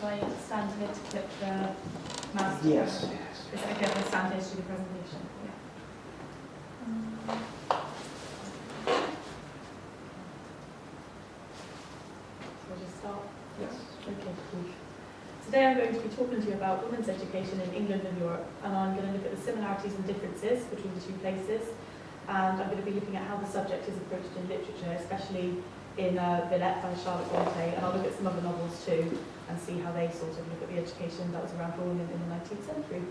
Shall I stand here to clip the mouse? Yes. Is it okay if I stand here to do the presentation? Yeah. So I'll just start. Yes. Okay, cool. Today I'm going to be talking to you about women's education in England and Europe, and I'm going to look at the similarities and differences between the two places, and I'm going to be looking at how the subject is approached in literature, especially in Villette by Charlotte Bronte, and I'll look at some other novels too, and see how they sort of look at the education that was around for women in the 19th century.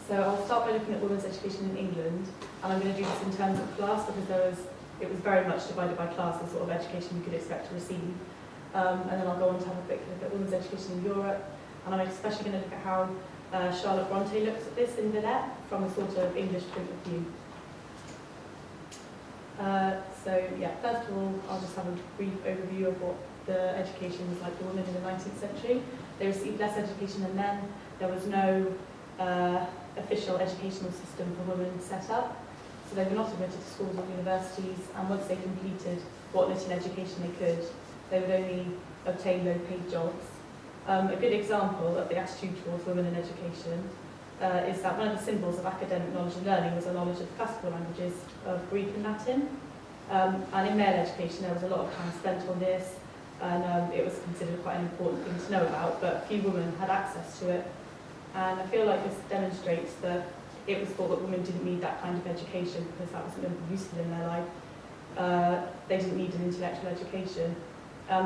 So I'll start by looking at women's education in England, and I'm going to do this in terms of class because it was very much divided by class, the sort of education you could expect to receive. And then I'll go on to have a quick look at women's education in Europe, and I'm especially going to look at how Charlotte Bronte looks at this in Villette from a sort of English point of view. First of all, I'll just have a brief overview of what the education was like for women in the 19th century. They received less education than men. There was no official educational system for women set up, so they were not admitted to schools or universities, and once they completed what little education they could, they would only obtain low-paid jobs. A good example of the attitude towards women in education is that one of the symbols of academic knowledge and learning was a knowledge of classical languages of Greek and Latin. And in male education there was a lot of time spent on this, and it was considered quite an important thing to know about, but few women had access to it. And I feel like this demonstrates that it was thought that women didn't need that kind of education because that wasn't going to be useful in their life. They didn't need an intellectual education.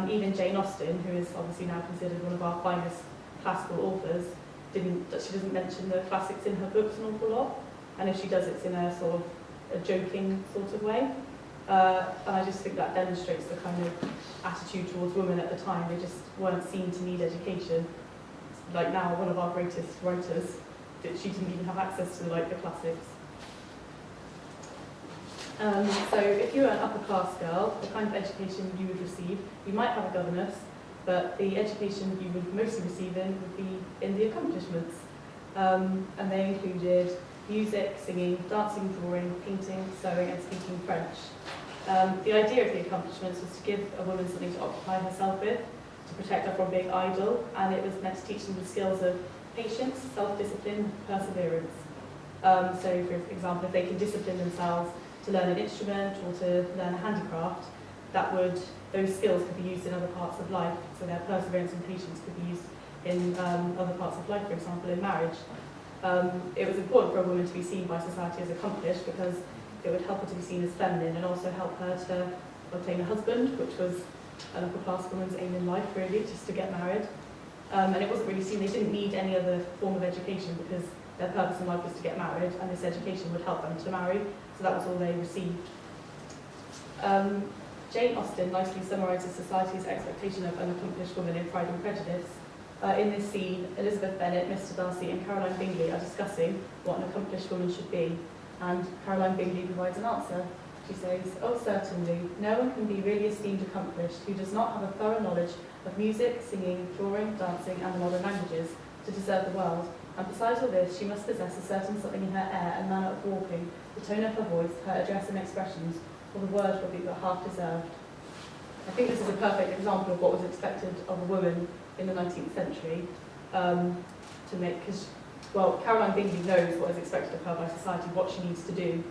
Even Jane Austen, who is obviously now considered one of our finest classical authors, she doesn't mention the classics in her books an awful lot, and if she does, it's in a sort of a joking sort of way. And I just think that demonstrates the kind of attitude towards women at the time. They just weren't seen to need education. Like now, one of our greatest writers, she didn't even have access to like the classics. So if you were an upper class girl, the kind of education you would receive, you might have a governess, but the education you would mostly receive would be in the accomplishments. And they included music, singing, dancing, drawing, painting, sewing and speaking French. The idea of the accomplishments was to give a woman something to occupy herself with, to protect her from being idle, and it was meant to teach them the skills of patience, self-discipline, perseverance. So for example, if they can discipline themselves to learn an instrument or to learn a handicraft, those skills could be used in other parts of life. So their perseverance and patience could be used in other parts of life, for example, in marriage. It was important for a woman to be seen by society as accomplished because it would help her to be seen as feminine and also help her to obtain a husband, which was an upper class woman's aim in life, really, just to get married. And it wasn't really seen, they didn't need any other form of education because their purpose in life was to get married, and this education would help them to marry, so that was all they received. Jane Austen nicely summarises society's expectation of an accomplished woman in Pride and Prejudice. In this scene, Elizabeth Bennet, Mr. Darcy and Caroline Bingley are discussing what an accomplished woman should be, and Caroline Bingley provides an answer. She says, "Oh, certainly, no one can be really esteemed accomplished who does not have a thorough knowledge of music, singing, drawing, dancing and the modern languages to deserve the world. And besides all this, she must possess a certain something in her air and manner of walking, the tone of her voice, her address and expressions, or the word will be but half deserved." I think this is a perfect example of what was expected of a woman in the 19th century because Caroline Bingley knows what is expected of her by society, what she needs to do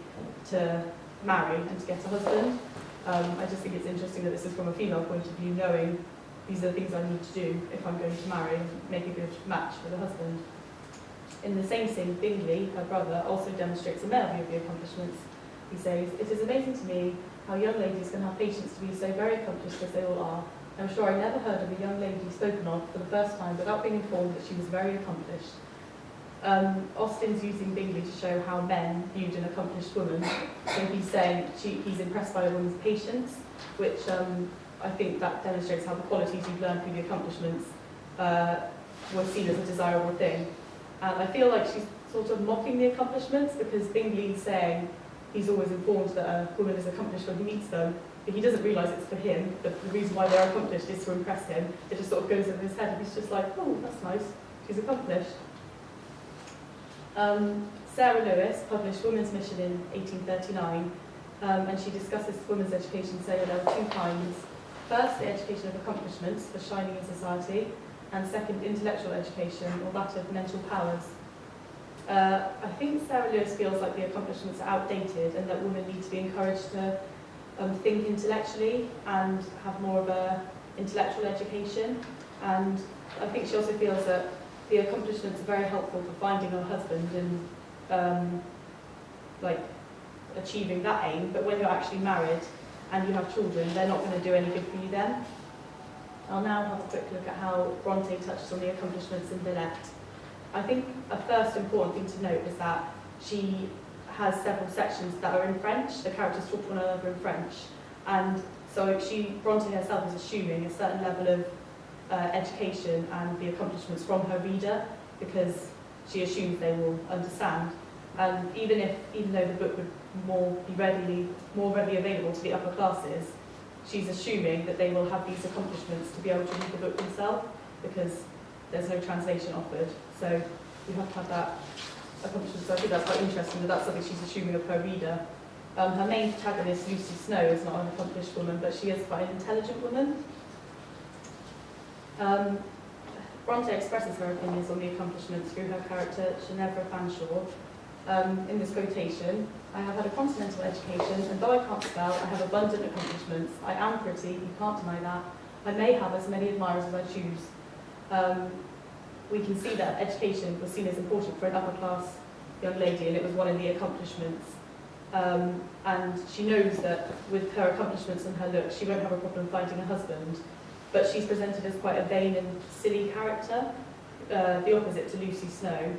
to marry and to get a husband. I just think it's interesting that this is from a female point of view, knowing these are the things I need to do if I'm going to marry and make a good match with a husband. In the same scene, Bingley, her brother, also demonstrates a male view of the accomplishments. He says, "It is amazing to me how young ladies can have patience to be so very accomplished as they all are. I'm sure I never heard of a young lady spoken of for the first time without being informed that she was very accomplished." Austen's using Bingley to show how men viewed an accomplished woman. So he's saying he's impressed by a woman's patience, which I think that demonstrates how the qualities you've learned through the accomplishments were seen as a desirable thing. And I feel like she's sort of mocking the accomplishments because Bingley's saying he's always informed that a woman is accomplished when he meets them, but he doesn't realise it's for him, that the reason why they're accomplished is to impress him. It just sort of goes over his head and he's just like, "Oh, that's nice, she's accomplished." Sarah Lewis published Women's Mission in 1839, and she discusses women's education, saying that there are two kinds. First, the education of accomplishments for shining in society, and second, intellectual education, or that of mental powers. I think Sarah Lewis feels like the accomplishments are outdated and that women need to be encouraged to think intellectually and have more of a intellectual education. And I think she also feels that the accomplishments are very helpful for finding a husband and like achieving that aim, but when you're actually married and you have children, they're not going to do any good for you then. I'll now have a quick look at how Bronte touches on the accomplishments in Villette. I think a first important thing to note is that she has several sections that are in French. The characters talk to one another in French, and so Bronte herself is assuming a certain level of education and the accomplishments from her reader, because she assumes they will understand. And even though the book would more readily available to the upper classes, she's assuming that they will have these accomplishments to be able to read the book themselves, because there's no translation offered. So you have to have that accomplishment. So I think that's quite interesting that that's something she's assuming of her reader. Her main protagonist, Lucy Snow, is not an accomplished woman, but she is quite an intelligent woman. Bronte expresses her opinions on the accomplishments through her character Ginevra Fanshawe. In this quotation, I have had a continental education, and though I can't spell, I have abundant accomplishments. I am pretty, you can't deny that. I may have as many admirers as I choose. We can see that education was seen as important for an upper class young lady, and it was one of the accomplishments. And she knows that with her accomplishments and her looks, she won't have a problem finding a husband. But she's presented as quite a vain and silly character, the opposite to Lucy Snow.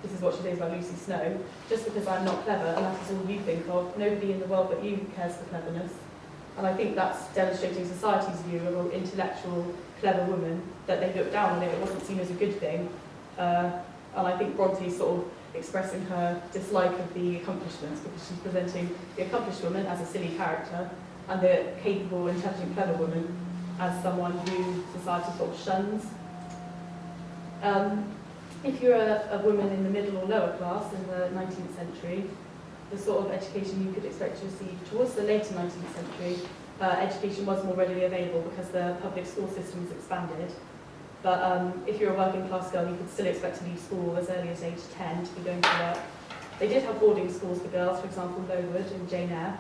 This is what she says about Lucy Snow. Just because I'm not clever, and that is all you think of, nobody in the world but you cares for cleverness. And I think that's demonstrating society's view of an intellectual, clever woman, that they looked down on it wasn't seen as a good thing. And I think Bronte's sort of expressing her dislike of the accomplishments, because she's presenting the accomplished woman as a silly character, and the capable, intelligent, clever woman as someone who society sort of shuns. If you're a woman in the middle or lower class in the 19th century, the sort of education you could expect to receive towards the later 19th century, education was more readily available because the public school system was expanded. But if you're a working class girl, you could still expect to leave school as early as age 10 to be going to work. They did have boarding schools for girls, for example, Lowood and Jane Eyre.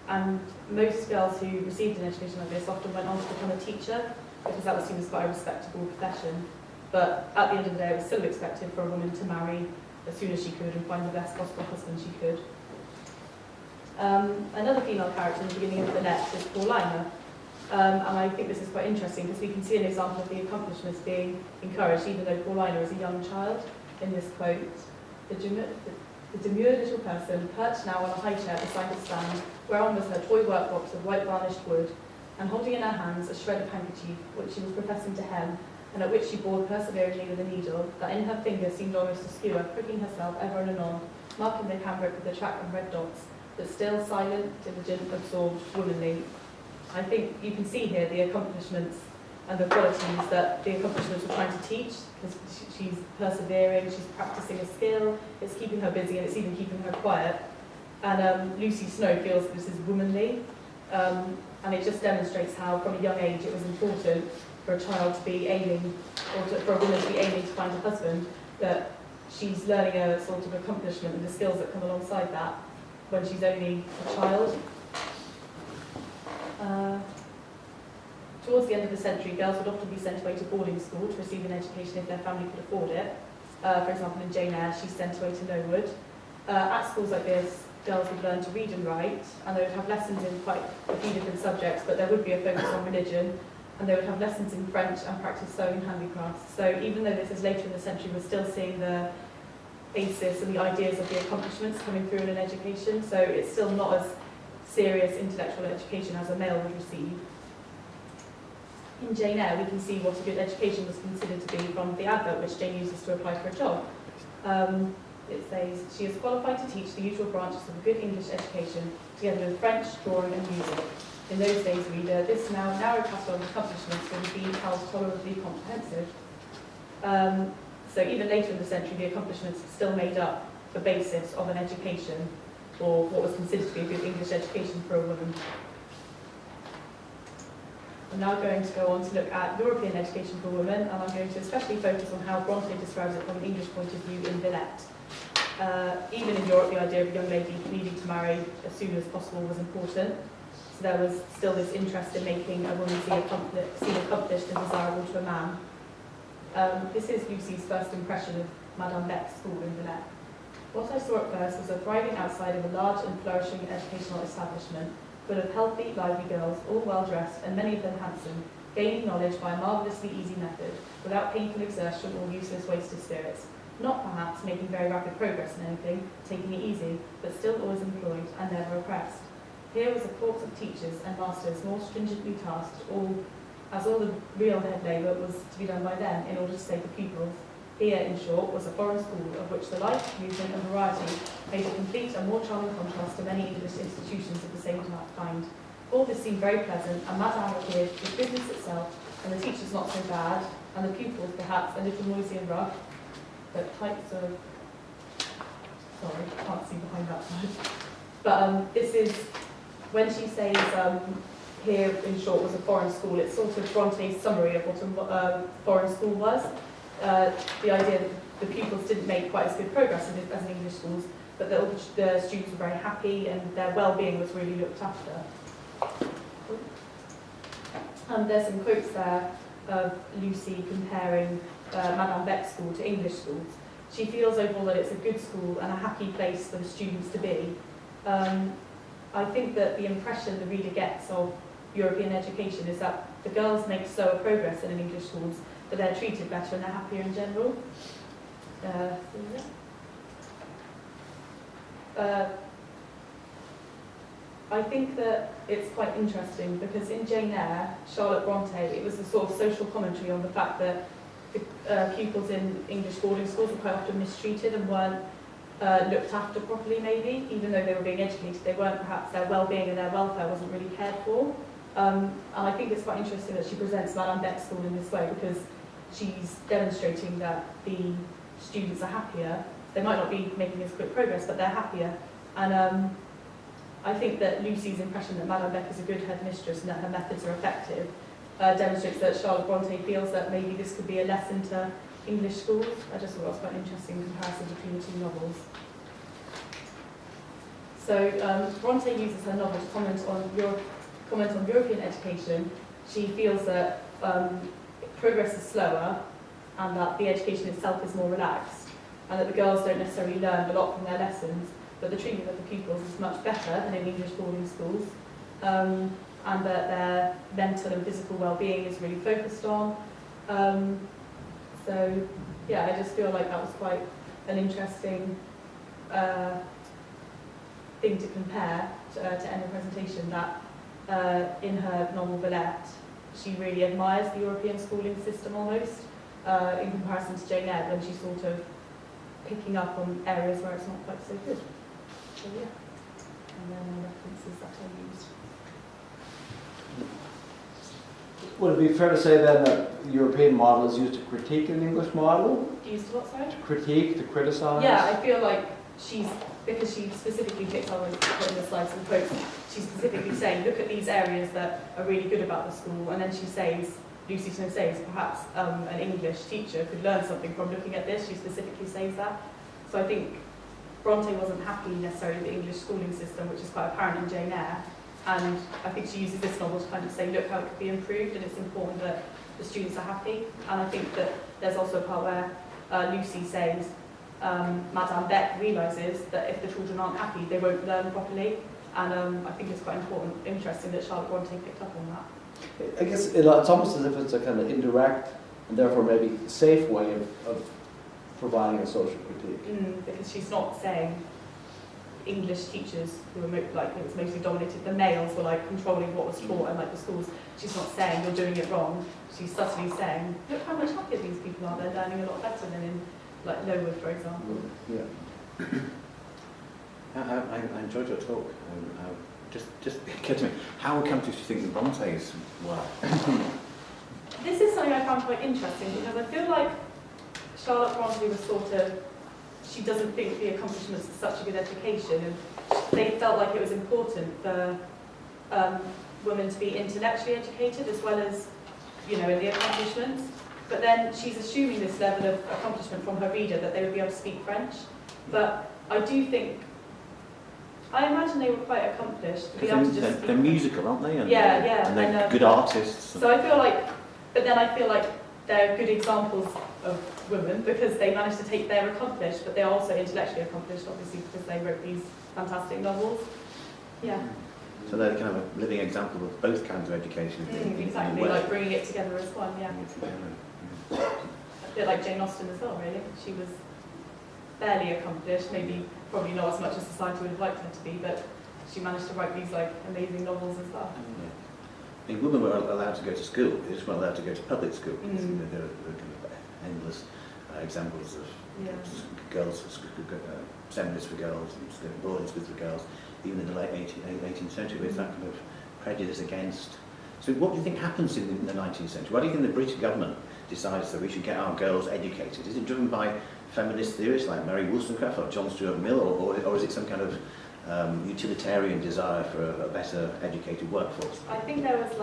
And most girls who received an education like this often went on to become a teacher, because that was seen as quite a respectable profession. But at the end of the day, it was still expected for a woman to marry as soon as she could and find the best possible husband she could. Another female character in the beginning of the Villette is Paulina. And I think this is quite interesting because we can see an example of the accomplishments being encouraged, even though Paulina is a young child. In this quote, the demure little person perched now on a high chair beside a stand, whereon was her toy workbox of white varnished wood, and holding in her hands a shred of handkerchief, which she was professing to hem, and at which she bored perseveringly with a needle, that in her finger seemed almost a skewer, pricking herself ever and anon, marking the cambric with the track and red dots, but still silent, diligent, absorbed, womanly. I think you can see here the accomplishments and the qualities that the accomplishments were trying to teach, because she's persevering, she's practicing a skill, it's keeping her busy, and it's even keeping her quiet. And Lucy Snow feels this is womanly, and it just demonstrates how from a young age it was important for a child to be aiming, or for a woman to be aiming to find a husband, that she's learning a sort of accomplishment and the skills that come alongside that when she's only a child. Towards the end of the century, girls would often be sent away to boarding school to receive an education if their family could afford it. For example, in Jane Eyre, she's sent away to Lowood. At schools like this, girls would learn to read and write, and they would have lessons in quite a few different subjects, but there would be a focus on religion, and they would have lessons in French and practice sewing and handicrafts. So even though this is later in the century, we're still seeing the basis and the ideas of the accomplishments coming through in an education, so it's still not as serious intellectual education as a male would receive. In Jane Eyre, we can see what a good education was considered to be from the advert which Jane uses to apply for a job. It says, she is qualified to teach the usual branches of a good English education, together with French, drawing and music. In those days, reader, this now narrow catalogue of accomplishments would be held tolerably comprehensive. So even later in the century, the accomplishments still made up the basis of an education, or what was considered to be a good English education for a woman. I'm now going to go on to look at European education for women, and I'm going to especially focus on how Bronte describes it from an English point of view in Villette. Even in Europe, the idea of a young lady needing to marry as soon as possible was important. So there was still this interest in making a woman seem accomplished and desirable to a man. This is Lucy's first impression of Madame Beck's school in Villette. What I saw at first was a thriving outside of a large and flourishing educational establishment, full of healthy, lively girls, all well-dressed and many of them handsome, gaining knowledge by a marvellously easy method, without painful exertion or useless waste of spirits. Not perhaps making very rapid progress in anything, taking it easy, but still always employed and never oppressed. Here was a corps of teachers and masters more stringently tasked, as all the real head labour was to be done by them in order to save the pupils. Here, in short, was a foreign school of which the life, movement and variety made a complete and more charming contrast to many English institutions of the same kind. All this seemed very pleasant, and Madame appeared with business itself, and the teachers not so bad, and the pupils perhaps a little noisy and rough, but types of... Sorry, I can't see behind that side. But this is, when she says here, in short, was a foreign school, it's sort of Bronte's summary of what a foreign school was. The idea that the pupils didn't make quite as good progress as in English schools, but the students were very happy and their well-being was really looked after. There's some quotes there of Lucy comparing Madame Beck's school to English schools. She feels overall that it's a good school and a happy place for the students to be. I think that the impression the reader gets of European education is that the girls make slower progress than in English schools, but they're treated better and they're happier in general. I think that it's quite interesting because in Jane Eyre, Charlotte Bronte, it was a sort of social commentary on the fact that the pupils in English boarding schools were quite often mistreated and weren't looked after properly maybe, even though they were being educated, they weren't, perhaps their well-being and their welfare wasn't really cared for. And I think it's quite interesting that she presents Madame Beck's school in this way because she's demonstrating that the students are happier. They might not be making as quick progress, but they're happier. And I think that Lucy's impression that Madame Beck is a good headmistress and that her methods are effective demonstrates that Charlotte Bronte feels that maybe this could be a lesson to English schools. I just thought it was quite an interesting comparison between the two novels. So Bronte uses her novel to comment on European education. She feels that progress is slower and that the education itself is more relaxed and that the girls don't necessarily learn a lot from their lessons, but the treatment of the pupils is much better than in English boarding schools, and that their mental and physical well-being is really focused on. So yeah, I just feel like that was quite an interesting thing to compare to Edney Presentation, that in her novel Villette, she really admires the European schooling system almost, in comparison to Jane Eyre, when she's sort of picking up on areas where it's not quite so good. So yeah, and then the references that I used. Would it be fair to say then that the European model is used to critique an English model? Used to what, sorry? To critique, to criticise? Yeah, I feel like because she specifically picks on putting the slides and quotes, she's specifically saying, look at these areas that are really good about the school, and then she says, Lucy Snow says, perhaps an English teacher could learn something from looking at this. She specifically says that. So I think Bronte wasn't happy necessarily with the English schooling system, which is quite apparent in Jane Eyre. And I think she uses this novel to kind of say, look how it could be improved, and it's important that the students are happy. And I think that there's also a part where Lucy says, Madame Beck realises that if the children aren't happy, they won't learn properly. And I think it's quite interesting that Charlotte Bronte picked up on that. I guess it's almost as if it's a kind of indirect and therefore maybe safe way of providing a social critique. Because she's not saying English teachers who were it was mostly dominated, the males were like controlling what was taught and like the schools. She's not saying you're doing it wrong. She's subtly saying, look how much happier these people are. They're learning a lot better than in like Lowood, for example. Yeah. I enjoyed your talk. Just get to me. How accomplished do you think the Brontes were? This is something I found quite interesting because I feel like Charlotte Bronte was sort of, she doesn't think the accomplishments is such a good education, and they felt like it was important for women to be intellectually educated as well as, you know, in the accomplishments. But then she's assuming this level of accomplishment from her reader that they would be able to speak French. But I do think, I imagine they were quite accomplished to be able to just speak they're musical, aren't they? And, yeah. And they're good artists. So I feel like, but then I feel like they're good examples of women because they managed to take their accomplished, but they're also intellectually accomplished, obviously, because they wrote these fantastic novels. Yeah. So they're kind of a living example of both kinds of education. Exactly, like bringing it together as one, yeah. Yeah. A bit like Jane Austen as well, really. She was fairly accomplished, maybe probably not as much as society would have liked her to be, but she managed to write these like amazing novels as well. Yeah. I mean, women were allowed to go to school, they just weren't allowed to go to public school. There are kind of endless examples of girls, seminaries for girls, and boarding schools for girls, even in the late 18th century, with that kind of prejudice against. So what do you think happens in the 19th century? Why do you think the British government decides that we should get our girls educated? Is it driven by feminist theorists like Mary Wollstonecraft or John Stuart Mill, or is it some kind of utilitarian desire for a better educated workforce? I think there was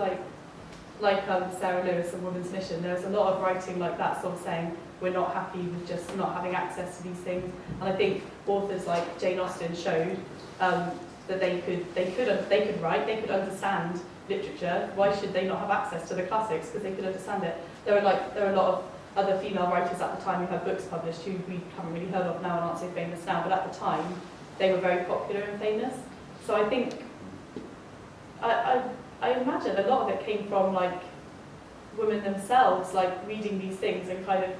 like Sarah Lewis and Women's Mission, there was a lot of writing like that, sort of saying we're not happy with just not having access to these things. And I think authors like Jane Austen showed that they could write, they could understand literature. Why should they not have access to the classics? Because they could understand it. There were a lot of other female writers at the time who had books published who we haven't really heard of now and aren't so famous now, but at the time they were very popular and famous. So I think, I imagine a lot of it came from like women themselves, like reading these things and kind of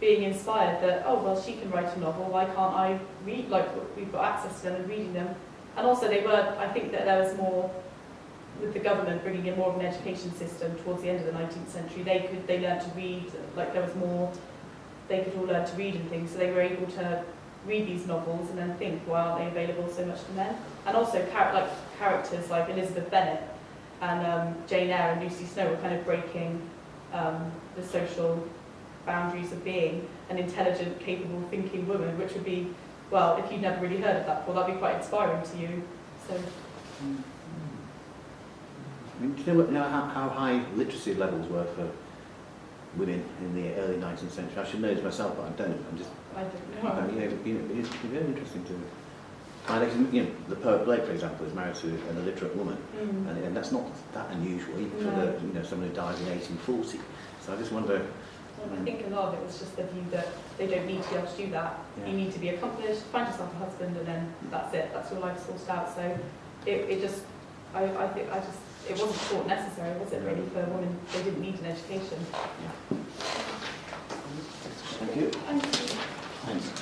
being inspired that, oh, well, she can write a novel, why can't I read, like we've got access to them and reading them. And also I think that there was more, with the government bringing in more of an education system towards the end of the 19th century, they learned to read, like there was more, they could all learn to read and things, so they were able to read these novels and then think, why aren't they available so much to men? And also characters like Elizabeth Bennet and Jane Eyre and Lucy Snow were kind of breaking the social boundaries of being an intelligent, capable, thinking woman, which would be, well, if you'd never really heard of that before, that'd be quite inspiring to you. So. I mean, do you know how high literacy levels were for women in the early 19th century? I should know this myself, but I don't. I don't know. It'd be very interesting to find. You know, the poet Blake, for example, is married to an illiterate woman, and that's not that unusual, even for someone who dies in 1840. So I just wonder. I think a lot of it was just the view that they don't need to be able to do that. Yeah. You need to be accomplished, find yourself a husband, and then that's it. That's your life sorted out. So it just it wasn't thought necessary, was it, really, for women? They didn't need an education. Thank you. Thank you. Thanks.